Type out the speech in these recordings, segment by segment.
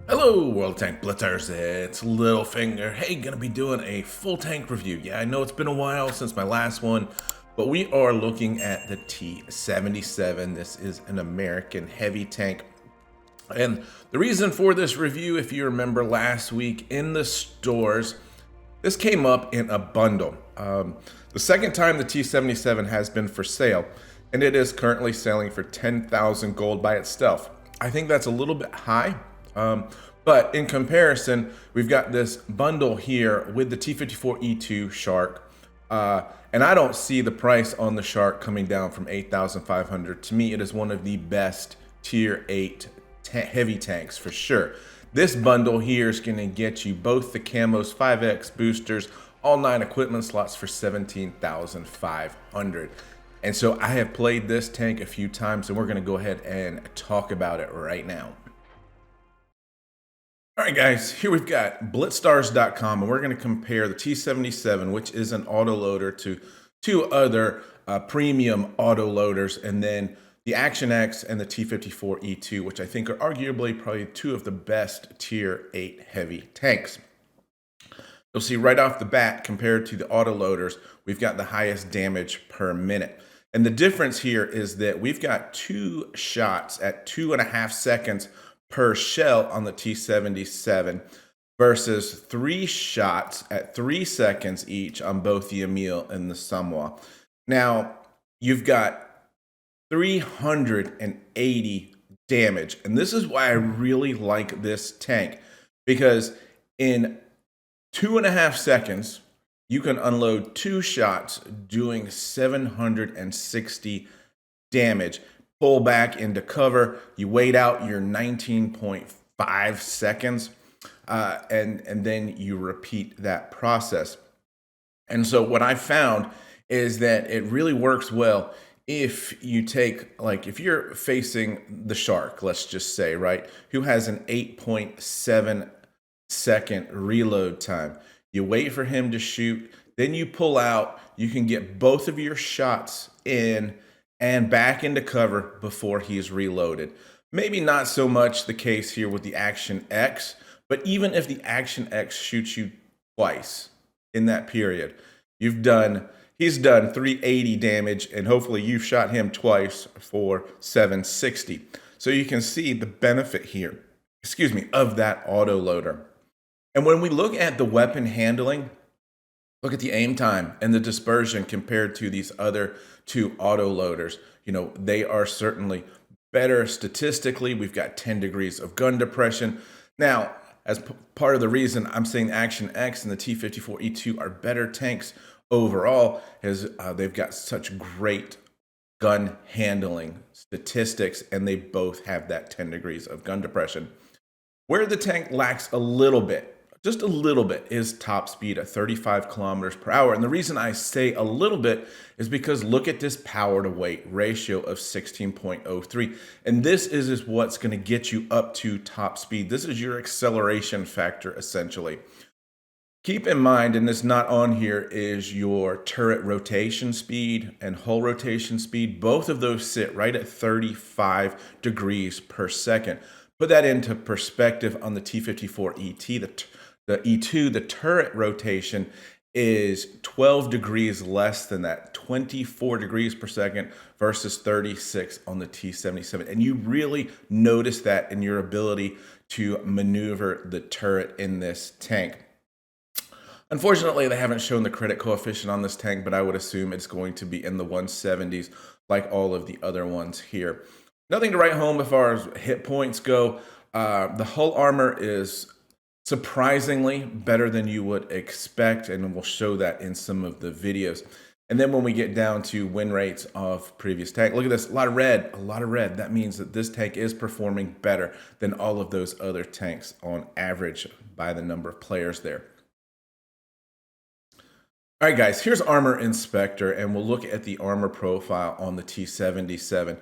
Hello, World Tank Blitzers. It's Littlefinger. Hey, gonna be doing a full tank review. Yeah, I know it's been a while since my last one, but we are looking at the T77. This is an American heavy tank. And the reason for this review, if you remember last week in the stores, this came up in a bundle. The second time the T77 has been for sale, and it is currently selling for 10,000 gold by itself. I think that's a little bit high. But in comparison, we've got this bundle here with the T54E2 Shark. And I don't see the price on the Shark coming down from 8,500. To me, it is one of the best tier 8 heavy tanks for sure. This bundle here is going to get you both the camos 5X boosters, all 9 equipment slots for 17,500. And so I have played this tank a few times, and we're going to go ahead and talk about it right now. All right, guys, here we've got blitzstars.com, and we're going to compare the T77, which is an autoloader, to two other premium autoloaders, and then the Action X and the T54E2, which I think are arguably probably two of the best tier 8 heavy tanks. You'll see right off the bat, compared to the autoloaders, we've got the highest damage per minute. And the difference here is that we've got 2 shots at 2.5 seconds per shell on the T77 versus 3 shots at 3 seconds each on both the Emil and the Samoa. Now, you've got 380 damage, and this is why I really like this tank, because in 2.5 seconds, you can unload 2 shots doing 760 damage. Pull back into cover, you wait out your 19.5 seconds, and then you repeat that process. And so what I found is that it really works well if you take, like, if you're facing the Shark, let's just say, right, who has an 8.7 second reload time. You wait for him to shoot, then you pull out, you can get both of your shots in and back into cover before he's reloaded. Maybe not so much the case here with the Action X, but even if the Action X shoots you twice in that period, he's done 380 damage, and hopefully you've shot him twice for 760. So you can see the benefit here, of that autoloader. And when we look at the weapon handling, look at the aim time and the dispersion compared to these other 2 autoloaders. You know, they are certainly better statistically. We've got 10 degrees of gun depression. Now, as part of the reason I'm saying Action X and the T54E2 are better tanks overall is they've got such great gun handling statistics, and they both have that 10 degrees of gun depression. Where the tank lacks a little bit, just a little bit, is top speed at 35 kilometers per hour. And the reason I say a little bit is because look at this power to weight ratio of 16.03. And this is what's going to get you up to top speed. This is your acceleration factor, essentially. Keep in mind, and it's not on here, is your turret rotation speed and hull rotation speed. Both of those sit right at 35 degrees per second. Put that into perspective on the T54ET, the E2, the turret rotation is 12 degrees less than that, 24 degrees per second versus 36 on the T77. And you really notice that in your ability to maneuver the turret in this tank. Unfortunately, they haven't shown the credit coefficient on this tank, but I would assume it's going to be in the 170s like all of the other ones here. Nothing to write home as far as hit points go. The hull armor is surprisingly better than you would expect, and we'll show that in some of the videos. And then when we get down to win rates of previous tank, look at this, a lot of red. That means that this tank is performing better than all of those other tanks on average by the number of players there. All right, guys, here's Armor Inspector, and we'll look at the armor profile on the T77.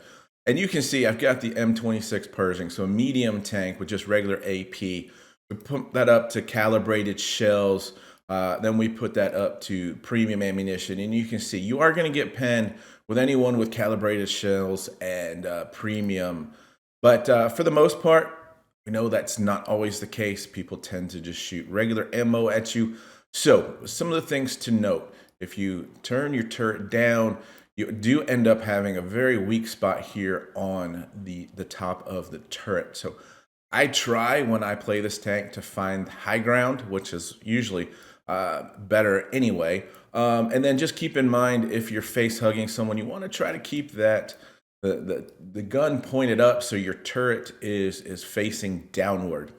And you can see I've got the M26 Pershing, so a medium tank with just regular AP. We put that up to calibrated shells. Then we put that up to premium ammunition. And you can see you are going to get penned with anyone with calibrated shells and premium. But for the most part, We know that's not always the case. People tend to just shoot regular ammo at you. So some of the things to note: if you turn your turret down, you do end up having a very weak spot here on the top of the turret. So I try when I play this tank to find high ground, which is usually better anyway. And then just keep in mind, if you're face hugging someone, you want to try to keep that the gun pointed up so your turret is facing downward.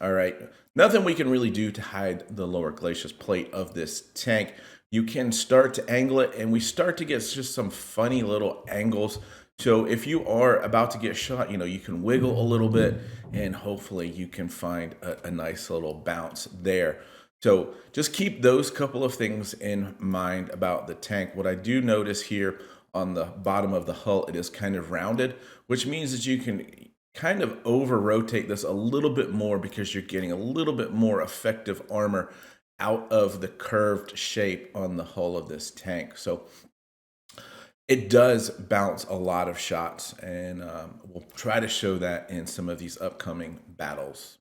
All right, nothing we can really do to hide the lower glacis plate of this tank. You can start to angle it, and we start to get just some funny little angles. So if you are about to get shot, you can wiggle a little bit, and hopefully you can find a nice little bounce there. So just keep those couple of things in mind about the tank. What I do notice here on the bottom of the hull, it is kind of rounded, which means that you can kind of over rotate this a little bit more because you're getting a little bit more effective armor out of the curved shape on the hull of this tank. So it does bounce a lot of shots, and we'll try to show that in some of these upcoming battles.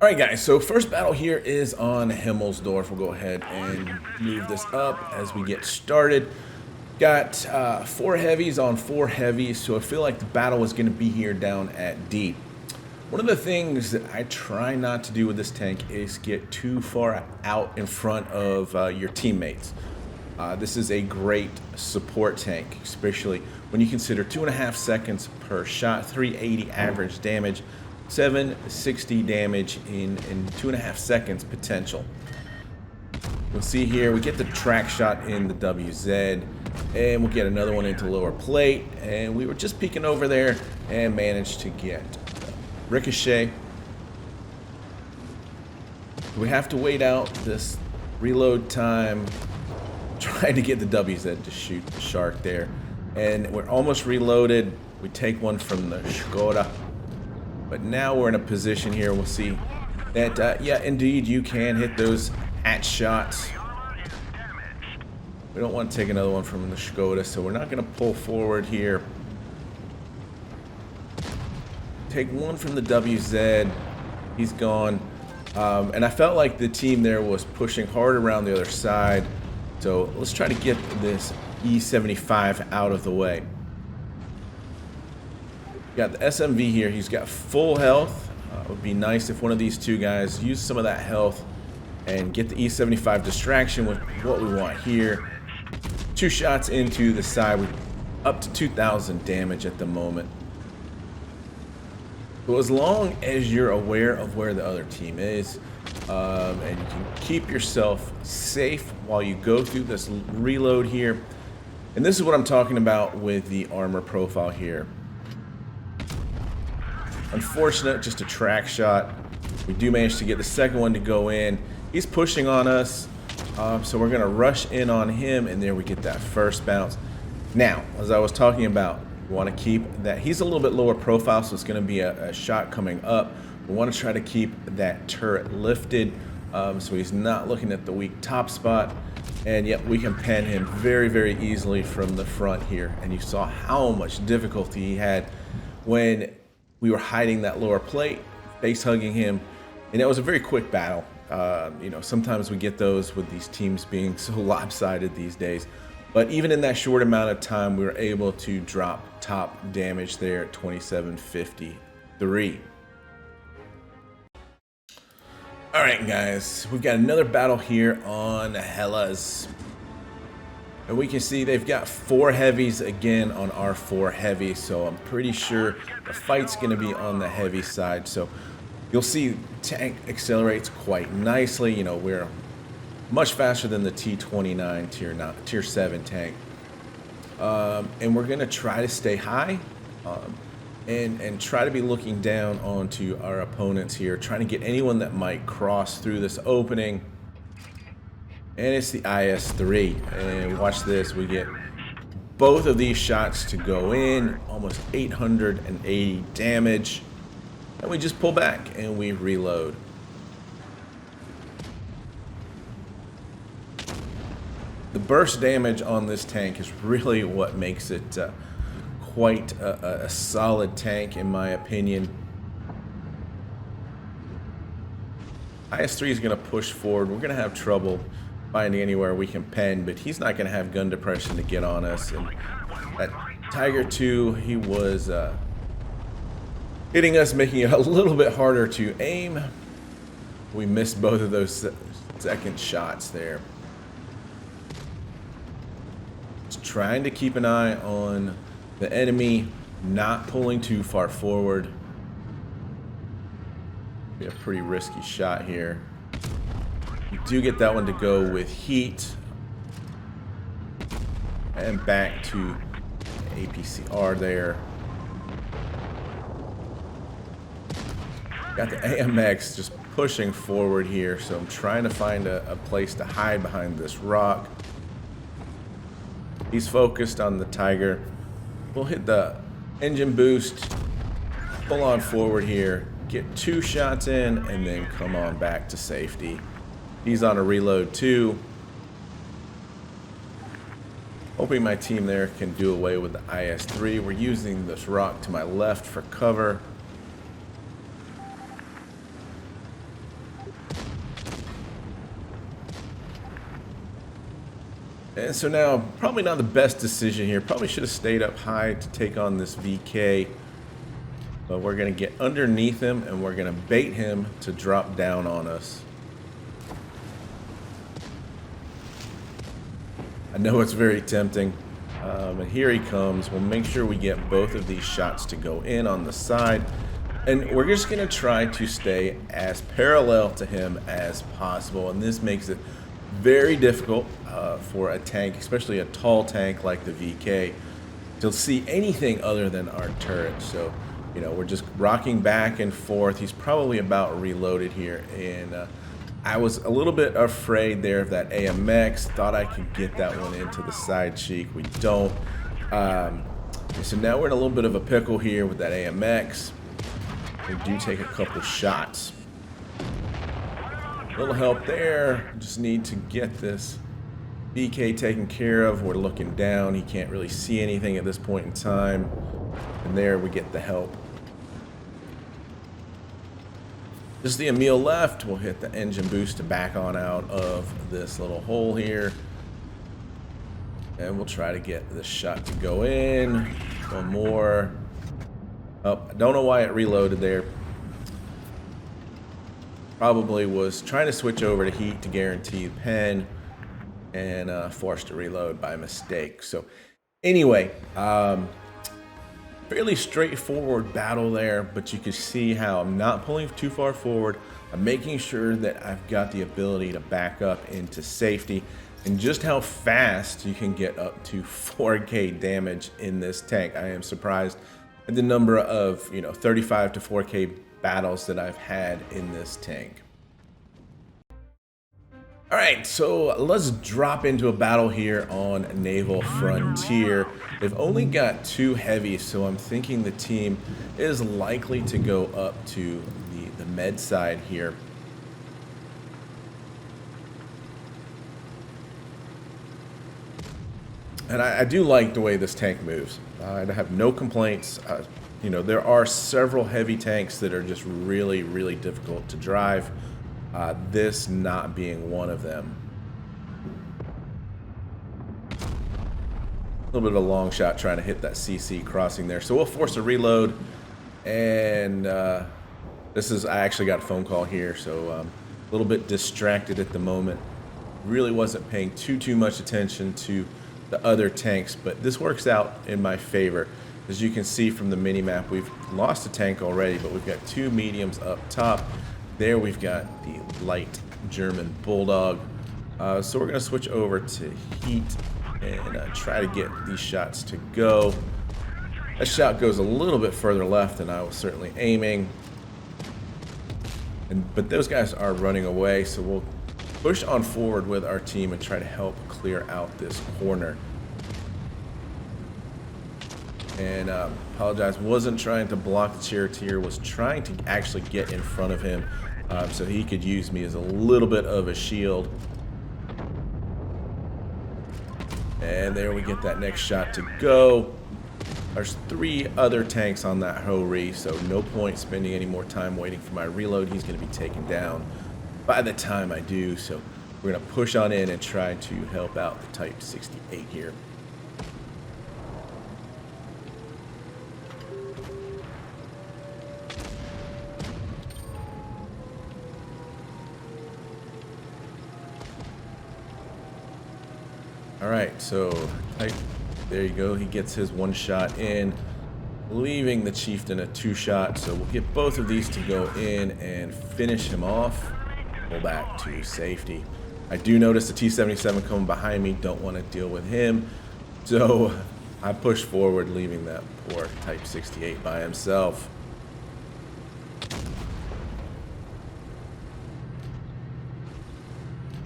All right, guys, so first battle here is on Himmelsdorf. We'll go ahead and move this up as we get started. Got 4 heavies on 4 heavies, so I feel like the battle is going to be here down at D. One of the things that I try not to do with this tank is get too far out in front of your teammates. This is a great support tank, especially when you consider 2.5 seconds per shot, 380 average damage, 760 damage in 2.5 seconds potential. We'll see here, we get the track shot in the WZ, and we'll get another one into lower plate, and we were just peeking over there and managed to get ricochet. We have to wait out this reload time, trying to get the WZ to shoot the shark there, and we're almost reloaded. We take one from the Skoda. But now we're in a position here, we'll see that, yeah, indeed, you can hit those hatch shots. We don't want to take another one from the Skoda, so we're not going to pull forward here. Take one from the WZ. He's gone. And I felt like the team there was pushing hard around the other side. So let's try to get this E75 out of the way. Got the SMV here. He's got full health. It would be nice if one of these two guys use some of that health and get the E75 distraction with what we want here. 2 shots into the side. We're up to 2,000 damage at the moment. So as long as you're aware of where the other team is, and you can keep yourself safe while you go through this reload here. And this is what I'm talking about with the armor profile here. Unfortunate, just a track shot. We do manage to get the second one to go in. He's pushing on us, so we're going to rush in on him, and there we get that first bounce. Now, as I was talking about, we want to keep that. He's a little bit lower profile, so it's going to be a shot coming up. We want to try to keep that turret lifted, so he's not looking at the weak top spot. And yet we can pen him very, very easily from the front here. And you saw how much difficulty he had when we were hiding that lower plate, face hugging him, and it was a very quick battle. Sometimes we get those with these teams being so lopsided these days, but even in that short amount of time, we were able to drop top damage there at 2753. All right, guys, we've got another battle here on Hellas. And we can see they've got 4 heavies again on our 4 heavies, so I'm pretty sure the fight's going to be on the heavy side. So you'll see tank accelerates quite nicely. We're much faster than the T29 tier 7 tank. And we're going to try to stay high and try to be looking down onto our opponents here, trying to get anyone that might cross through this opening. And it's the IS-3, and watch this, we get both of these shots to go in, almost 880 damage, and we just pull back and we reload. The burst damage on this tank is really what makes it quite a solid tank in my opinion. IS-3 is going to push forward. We're going to have trouble finding anywhere we can pen, but he's not going to have gun depression to get on us. And that Tiger 2, he was hitting us, making it a little bit harder to aim. We missed both of those second shots there. Just trying to keep an eye on the enemy, not pulling too far forward. Be a pretty risky shot here. You do get that one to go with heat. And back to APCR there. Got the AMX just pushing forward here, so I'm trying to find a place to hide behind this rock. He's focused on the Tiger. We'll hit the engine boost, pull on forward here, get 2 shots in, and then come on back to safety. He's on a reload too. Hoping my team there can do away with the IS-3. We're using this rock to my left for cover. And so now, probably not the best decision here. Probably should have stayed up high to take on this VK. But we're going to get underneath him, and we're going to bait him to drop down on us. I know it's very tempting. And here he comes. We'll make sure we get both of these shots to go in on the side. And we're just going to try to stay as parallel to him as possible. And this makes it very difficult for a tank, especially a tall tank like the VK, to see anything other than our turret. So, you know, we're just rocking back and forth. He's probably about reloaded here. And I was a little bit afraid there of that AMX. Thought I could get that one into the side cheek. We don't. So now we're in a little bit of a pickle here with that AMX. We do take a couple shots. A little help there. Just need to get this BK taken care of. We're looking down. He can't really see anything at this point in time. And there we get the help. Just the Emil left. We'll hit the engine boost to back on out of this little hole here. And we'll try to get this shot to go in. One more. Oh, I don't know why it reloaded there. Probably was trying to switch over to heat to guarantee the pen and forced to reload by mistake. So anyway, fairly straightforward battle there, but you can see how I'm not pulling too far forward. I'm making sure that I've got the ability to back up into safety, and just how fast you can get up to 4K damage in this tank. I am surprised at the number of, 35 to 4K battles that I've had in this tank. All right, so let's drop into a battle here on Naval Frontier. They've only got 2 heavies, so I'm thinking the team is likely to go up to the med side here. And I do like the way this tank moves. I have no complaints. There are several heavy tanks that are just really, really difficult to drive. This not being one of them. A little bit of a long shot trying to hit that CC crossing there. So we'll force a reload. And I actually got a phone call here, so a little bit distracted at the moment. Really wasn't paying too much attention to the other tanks, but this works out in my favor. As you can see from the mini-map, we've lost a tank already, but we've got 2 mediums up top. There we've got the light German Bulldog. So we're going to switch over to heat and try to get these shots to go. That shot goes a little bit further left than I was certainly aiming. But those guys are running away, so we'll push on forward with our team and try to help clear out this corner. And apologize, wasn't trying to block the charioteer, was trying to actually get in front of him so he could use me as a little bit of a shield. And there we get that next shot to go. There's 3 other tanks on that Ho-Ri, so no point spending any more time waiting for my reload. He's going to be taken down by the time I do, so we're going to push on in and try to help out the Type 68 here. All right, so there you go. He gets his 1 shot in, leaving the Chieftain a 2 shot. So we'll get both of these to go in and finish him off. Pull back to safety. I do notice the T77 coming behind me. Don't want to deal with him. So I push forward, leaving that poor Type 68 by himself.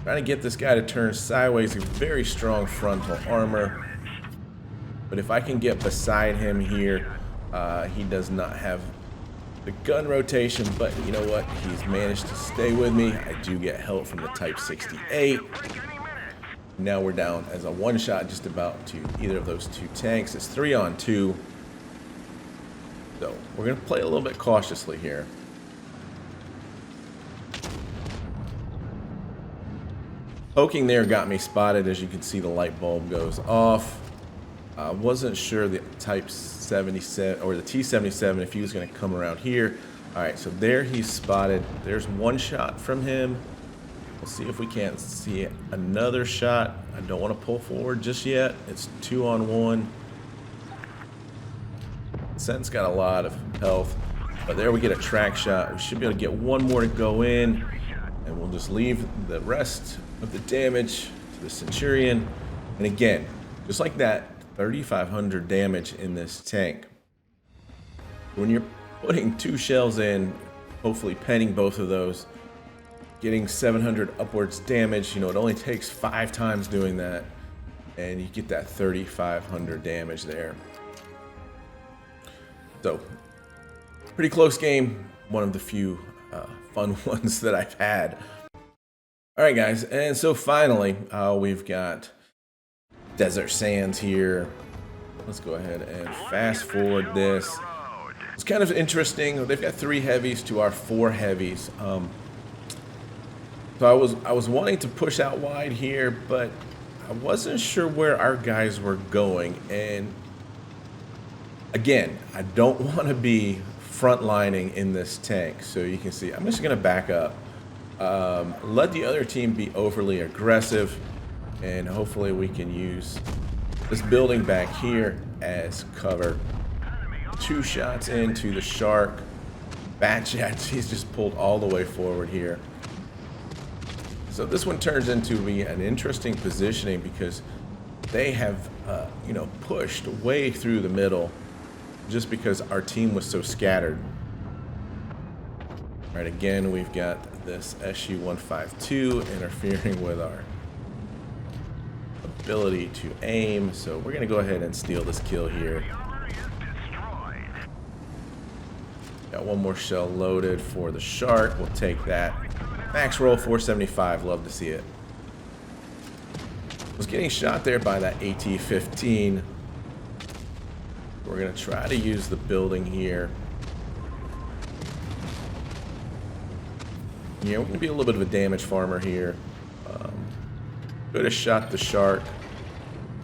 Trying to get this guy to turn sideways. He's very strong frontal armor. But if I can get beside him here, he does not have the gun rotation. But you know what? He's managed to stay with me. I do get help from the Type 68. Now we're down as a 1 shot just about to either of those 2 tanks. It's 3 on 2. So we're going to play a little bit cautiously here. Poking there got me spotted. As you can see, the light bulb goes off. I wasn't sure the Type 77 or the T77 if he was going to come around here. All right, so there he's spotted. There's 1 shot from him. We'll see if we can't see another shot. I don't want to pull forward just yet. It's 2 on 1. Sent's got a lot of health, but there we get a track shot. We should be able to get 1 more to go in, and we'll just leave the rest of the damage to the Centurion. And again, just like that, 3,500 damage in this tank. When you're putting 2 shells in, hopefully penning both of those, getting 700 upwards damage, you know, it only takes 5 times doing that, and you get that 3,500 damage there. So, pretty close game. One of the few fun ones that I've had. All right, guys, and so finally, we've got Desert Sands here. Let's go ahead and fast forward this. It's kind of interesting. They've got 3 heavies to our 4 heavies. So I was wanting to push out wide here, but I wasn't sure where our guys were going. And again, I don't want to be frontlining in this tank. So you can see, I'm just going to back up. Let the other team be overly aggressive, and hopefully we can use this building back here as cover. 2 shots into the shark. Batjets, he's just pulled all the way forward here. So this one turns into be an interesting positioning because they have, you know, pushed way through the middle just because our team was so scattered. All right, again, we've got this SU-152 interfering with our ability to aim, so we're gonna go ahead and steal this kill here. Got 1 more shell loaded for the shark. We'll take that. Max roll 475. Love to see it. Was getting shot there by that AT-15. We're gonna try to use the building here. Yeah, we're gonna be a little bit of a damage farmer here. Could have shot the shark,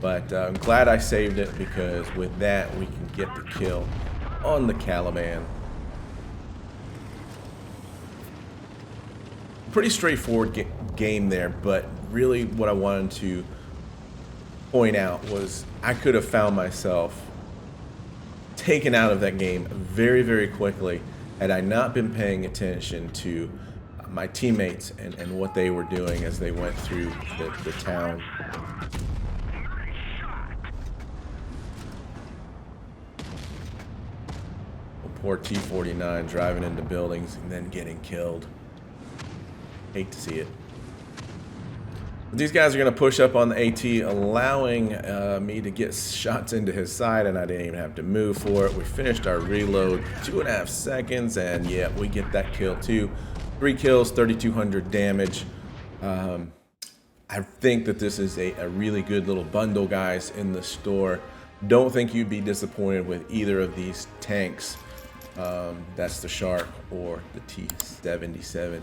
but I'm glad I saved it because with that we can get the kill on the Caliban. Pretty straightforward game there, but really what I wanted to point out was I could have found myself taken out of that game very, very quickly had I not been paying attention to my teammates and what they were doing as they went through the town. Poor T-49 driving into buildings and then getting killed. Hate to see it. But these guys are going to push up on the AT, allowing me to get shots into his side, and I didn't even have to move for it. We finished our reload, 2.5 seconds, and yeah, we get that kill too. 3 kills, 3,200 damage. I think that this is a really good little bundle, guys, in the store. Don't think you'd be disappointed with either of these tanks. That's the Shark or the T77.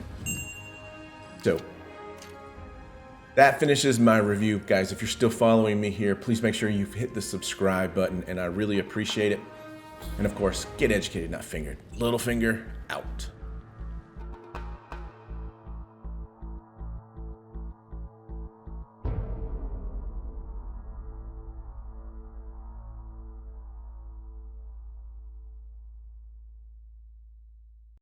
So that finishes my review. Guys, if you're still following me here, please make sure you've hit the subscribe button, and I really appreciate it. And of course, get educated, not fingered. Littlefinger out.